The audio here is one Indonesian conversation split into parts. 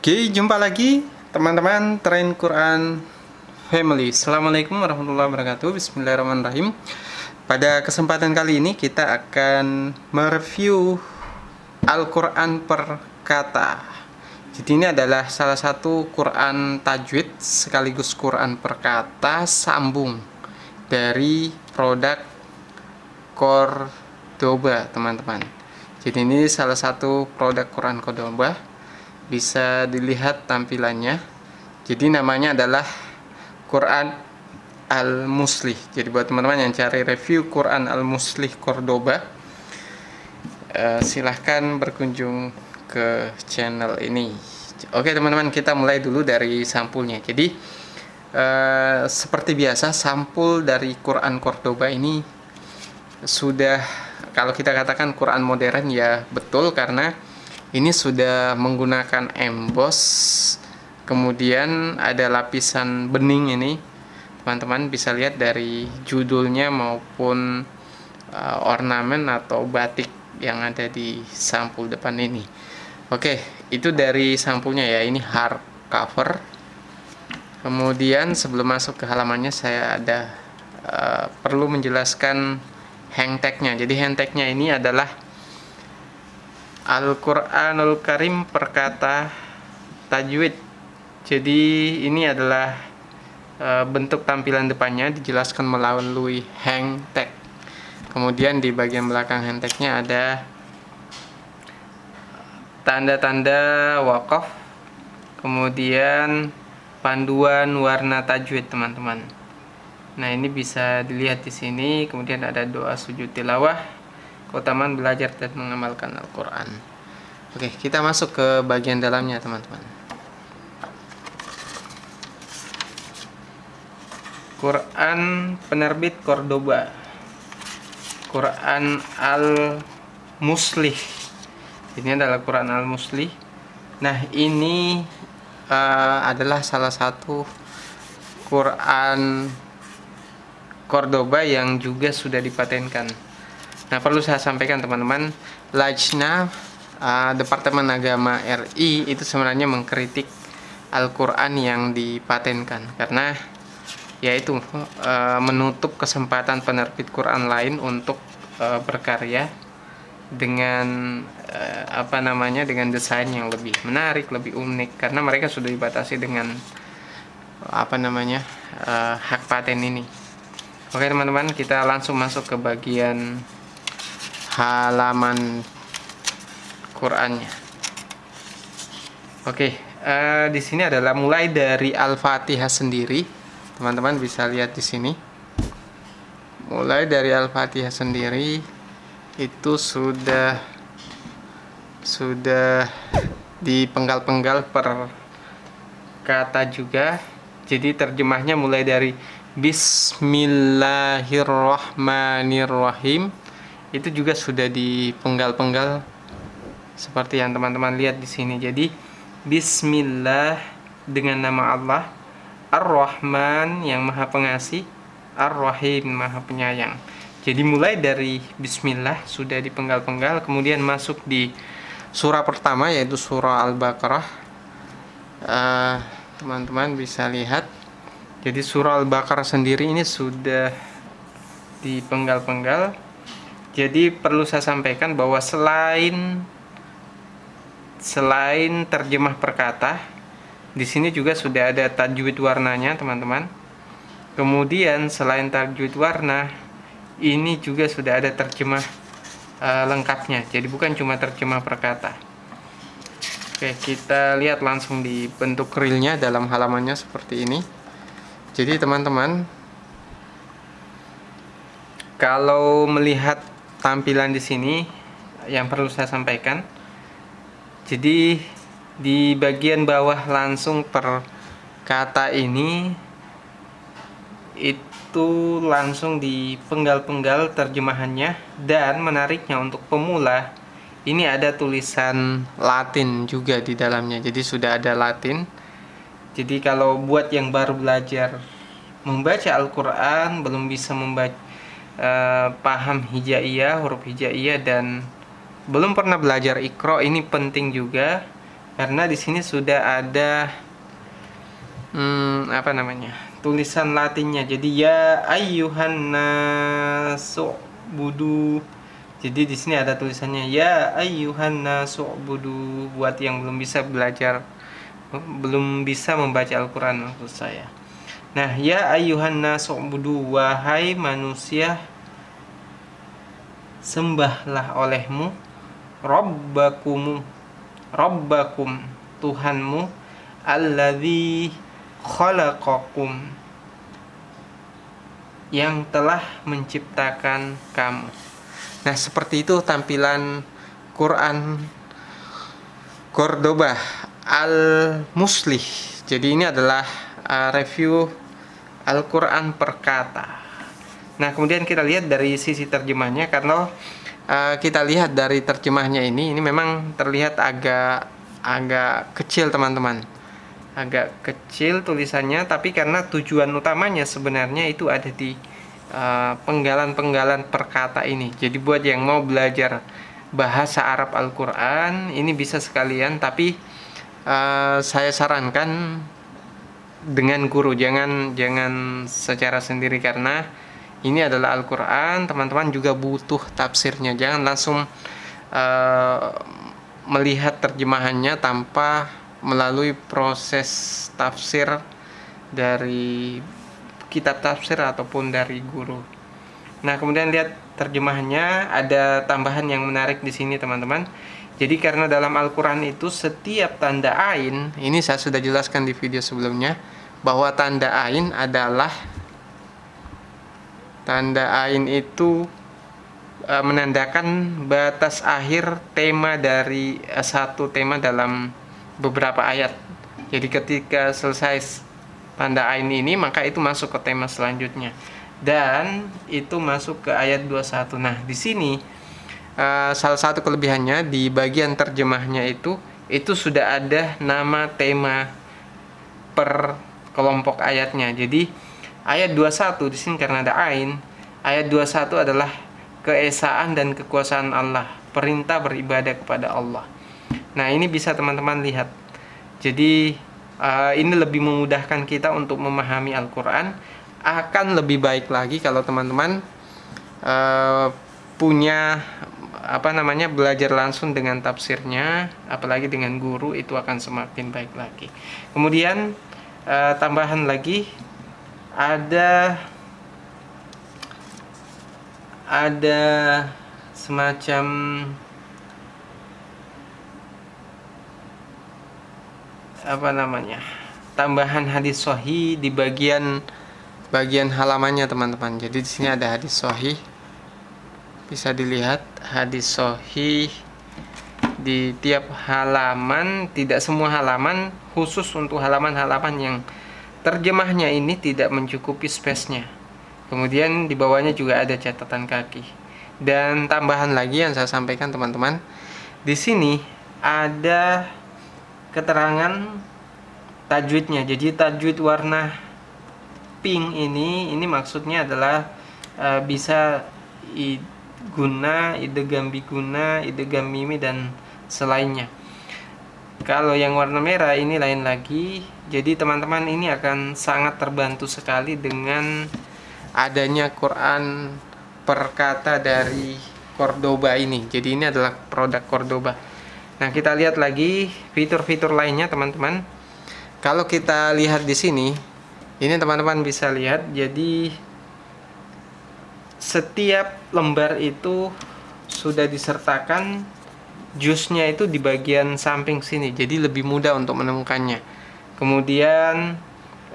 Oke, jumpa lagi teman-teman Tren Quran Family. Assalamualaikum warahmatullahi wabarakatuh. Bismillahirrahmanirrahim. Pada kesempatan kali ini kita akan mereview Al-Quran per kata. Jadi ini adalah salah satu Quran tajwid sekaligus Quran per kata sambung dari produk Cordoba, teman-teman. Jadi ini salah satu produk Quran Cordoba. Bisa dilihat tampilannya. Jadi namanya adalah Quran Al-Muslih. Jadi buat teman-teman yang cari review Quran Al-Muslih Cordoba, silahkan berkunjung ke channel ini. Oke teman-teman, kita mulai dulu dari sampulnya. Jadi seperti biasa, sampul dari Quran Cordoba ini sudah, kalau kita katakan Quran modern, ya betul, karena ini sudah menggunakan emboss, kemudian ada lapisan bening ini. Teman-teman bisa lihat dari judulnya maupun ornamen atau batik yang ada di sampul depan ini. Oke, itu dari sampulnya ya, ini hardcover. Kemudian sebelum masuk ke halamannya, saya ada perlu menjelaskan hang tag-nya. Jadi hang tag-nya ini adalah Al-Quranul Karim per kata tajwid. Jadi ini adalah bentuk tampilan depannya, dijelaskan melalui hang tag. Kemudian di bagian belakang hang tag-nya ada tanda-tanda wakaf, kemudian panduan warna tajwid, teman-teman. Nah, ini bisa dilihat di sini. Kemudian ada doa sujud tilawah, keutamaan belajar dan mengamalkan Al-Quran. Oke, kita masuk ke bagian dalamnya, teman-teman. Quran penerbit Cordoba, Quran Al-Muslih. Ini adalah Quran Al-Muslih. Nah, ini adalah salah satu Quran Cordoba yang juga sudah dipatenkan. Nah, perlu saya sampaikan teman-teman, Lajnah Departemen Agama RI itu sebenarnya mengkritik Al-Quran yang dipatenkan, karena yaitu menutup kesempatan penerbit Quran lain untuk berkarya dengan dengan desain yang lebih menarik, lebih unik, karena mereka sudah dibatasi dengan hak paten ini. Oke teman-teman, kita langsung masuk ke bagian halaman Qurannya. Oke, di sini adalah mulai dari Al-Fatihah sendiri. Teman-teman bisa lihat di sini. Mulai dari Al-Fatihah sendiri itu sudah dipenggal-penggal per kata juga. Jadi terjemahnya mulai dari Bismillahirrahmanirrahim. Itu juga sudah dipenggal-penggal seperti yang teman-teman lihat di sini. Jadi Bismillah dengan nama Allah, Ar-Rahman yang Maha Pengasih, Ar-Rahim Maha Penyayang. Jadi mulai dari Bismillah sudah dipenggal-penggal, kemudian masuk di surah pertama yaitu surah Al-Baqarah. Teman-teman bisa lihat. Jadi surah Al-Baqarah sendiri ini sudah dipenggal-penggal. Jadi perlu saya sampaikan bahwa selain terjemah per kata, di sini juga sudah ada tajwid warnanya, teman-teman. Kemudian selain tajwid warna, ini juga sudah ada terjemah lengkapnya. Jadi bukan cuma terjemah per kata. Oke, kita lihat langsung di bentuk realnya dalam halamannya seperti ini. Jadi teman-teman, kalau melihat tampilan di sini yang perlu saya sampaikan, jadi di bagian bawah langsung per kata ini itu langsung dipenggal-penggal terjemahannya, dan menariknya untuk pemula ini ada tulisan Latin juga di dalamnya. Jadi sudah ada Latin. Jadi kalau buat yang baru belajar membaca Al-Quran, belum bisa membaca paham hijaiyah, huruf hijaiyah, dan belum pernah belajar Iqra, ini penting juga karena di sini sudah ada apa namanya, tulisan Latinnya. Jadi ya ayyuhan nasu budu. Jadi di sini ada tulisannya ya ayyuhan nasu budu, buat yang belum bisa belajar, belum bisa membaca Al-Qur'an maksud saya. Nah, ya ayyuhan nasu budu, wahai manusia, sembahlah olehmu rabbakum, Tuhanmu, alladzi khalaqakum, yang telah menciptakan kamu. Nah, seperti itu tampilan Quran Cordoba Al-Muslih. Jadi ini adalah review Al-Quran per kata. Nah, kemudian kita lihat dari sisi terjemahnya. Karena kita lihat dari terjemahnya ini memang terlihat agak kecil teman-teman, agak kecil tulisannya, tapi karena tujuan utamanya sebenarnya itu ada di penggalan-penggalan perkata ini. Jadi buat yang mau belajar bahasa Arab Al-Quran ini bisa sekalian, tapi saya sarankan dengan guru, jangan secara sendiri, karena ini adalah Al-Quran, teman-teman juga butuh tafsirnya. Jangan langsung melihat terjemahannya tanpa melalui proses tafsir dari kitab tafsir ataupun dari guru. Nah, kemudian lihat terjemahannya, ada tambahan yang menarik di sini teman-teman. Jadi karena dalam Al-Quran itu setiap tanda ain, ini saya sudah jelaskan di video sebelumnya, bahwa tanda ain adalah, tanda ain itu menandakan batas akhir tema dari satu tema dalam beberapa ayat. Jadi ketika selesai tanda ain ini, maka itu masuk ke tema selanjutnya, dan itu masuk ke ayat 21. Nah, di sini salah satu kelebihannya di bagian terjemahnya itu sudah ada nama tema per kelompok ayatnya. Jadi ayat 21 di sini karena ada ain, ayat 21 adalah keesaan dan kekuasaan Allah, perintah beribadah kepada Allah. Nah, ini bisa teman-teman lihat. Jadi ini lebih memudahkan kita untuk memahami Al-Quran. Akan lebih baik lagi kalau teman-teman punya belajar langsung dengan tafsirnya, apalagi dengan guru, itu akan semakin baik lagi. Kemudian tambahan lagi, ada semacam tambahan hadis sahih di bagian halamannya teman-teman. Jadi di sini ada hadis sahih, bisa dilihat hadis sahih di tiap halaman, tidak semua halaman, khusus untuk halaman-halaman yang terjemahnya ini tidak mencukupi space-nya. Kemudian di bawahnya juga ada catatan kaki. Dan tambahan lagi yang saya sampaikan teman-teman, di sini ada keterangan tajwidnya. Jadi tajwid warna pink ini maksudnya adalah bisa guna, idgham biguna, idgham mimi, dan selainnya. Kalau yang warna merah ini lain lagi. Jadi teman-teman ini akan sangat terbantu sekali dengan adanya Quran per kata dari Cordoba ini. Jadi ini adalah produk Cordoba. Nah, kita lihat lagi fitur-fitur lainnya teman-teman. Kalau kita lihat di sini, ini teman-teman bisa lihat. Jadi setiap lembar itu sudah disertakan jusnya itu di bagian samping sini. Jadi lebih mudah untuk menemukannya. Kemudian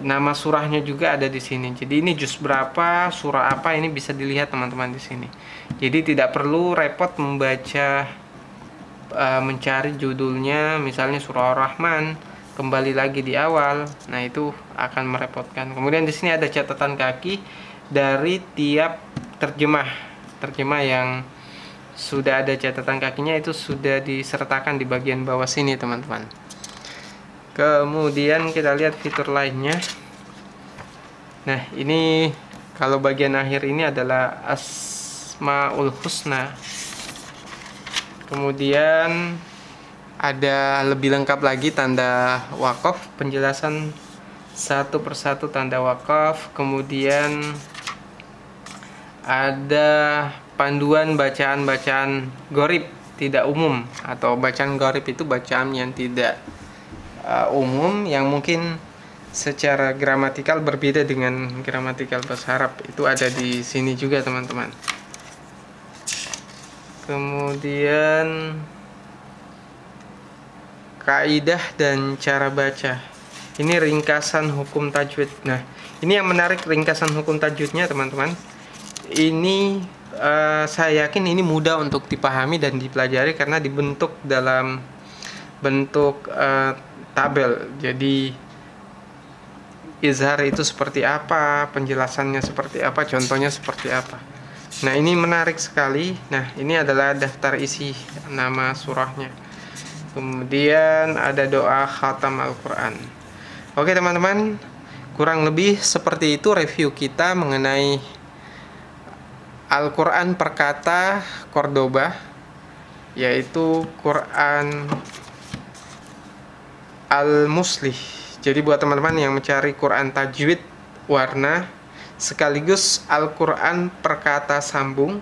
nama surahnya juga ada di sini. Jadi ini juz berapa, surah apa, ini bisa dilihat teman-teman di sini. Jadi tidak perlu repot membaca, mencari judulnya, misalnya surah Ar-Rahman, kembali lagi di awal. Nah, itu akan merepotkan. Kemudian di sini ada catatan kaki dari tiap terjemah yang sudah ada catatan kakinya, itu sudah disertakan di bagian bawah sini teman-teman. Kemudian kita lihat fitur lainnya. Nah, ini kalau bagian akhir ini adalah Asmaul Husna. Kemudian ada lebih lengkap lagi tanda wakaf, penjelasan satu persatu tanda wakaf, kemudian ada panduan bacaan-bacaan gharib tidak umum, atau bacaan gharib itu bacaan yang tidak umum, yang mungkin secara gramatikal berbeda dengan gramatikal bahasa Arab. Itu ada di sini juga teman-teman. Kemudian kaidah dan cara baca. Ini ringkasan hukum tajwid. Nah, ini yang menarik, ringkasan hukum tajwidnya teman-teman. Ini saya yakin ini mudah untuk dipahami dan dipelajari karena dibentuk dalam bentuk tabel. Jadi izhar itu seperti apa, penjelasannya seperti apa, contohnya seperti apa. Nah, ini menarik sekali. Nah, ini adalah daftar isi nama surahnya. Kemudian ada doa khatam Al-Quran. Oke teman-teman, kurang lebih seperti itu review kita mengenai Al-Quran Perkata Cordoba, yaitu Quran Al-Muslih. Jadi buat teman-teman yang mencari Quran tajwid warna sekaligus Al-Quran Perkata sambung,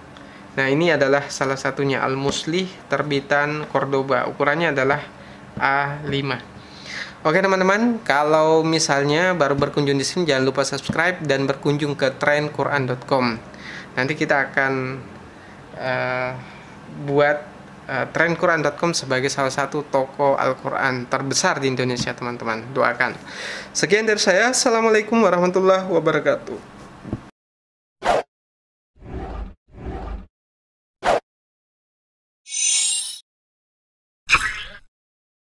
nah ini adalah salah satunya, Al-Muslih terbitan Cordoba. Ukurannya adalah A5. Oke teman-teman, kalau misalnya baru berkunjung di sini, jangan lupa subscribe dan berkunjung ke trendquran.com. Nanti kita akan buat trendquran.com sebagai salah satu toko Al-Quran terbesar di Indonesia teman-teman. Doakan. Sekian dari saya. Assalamualaikum warahmatullahi wabarakatuh.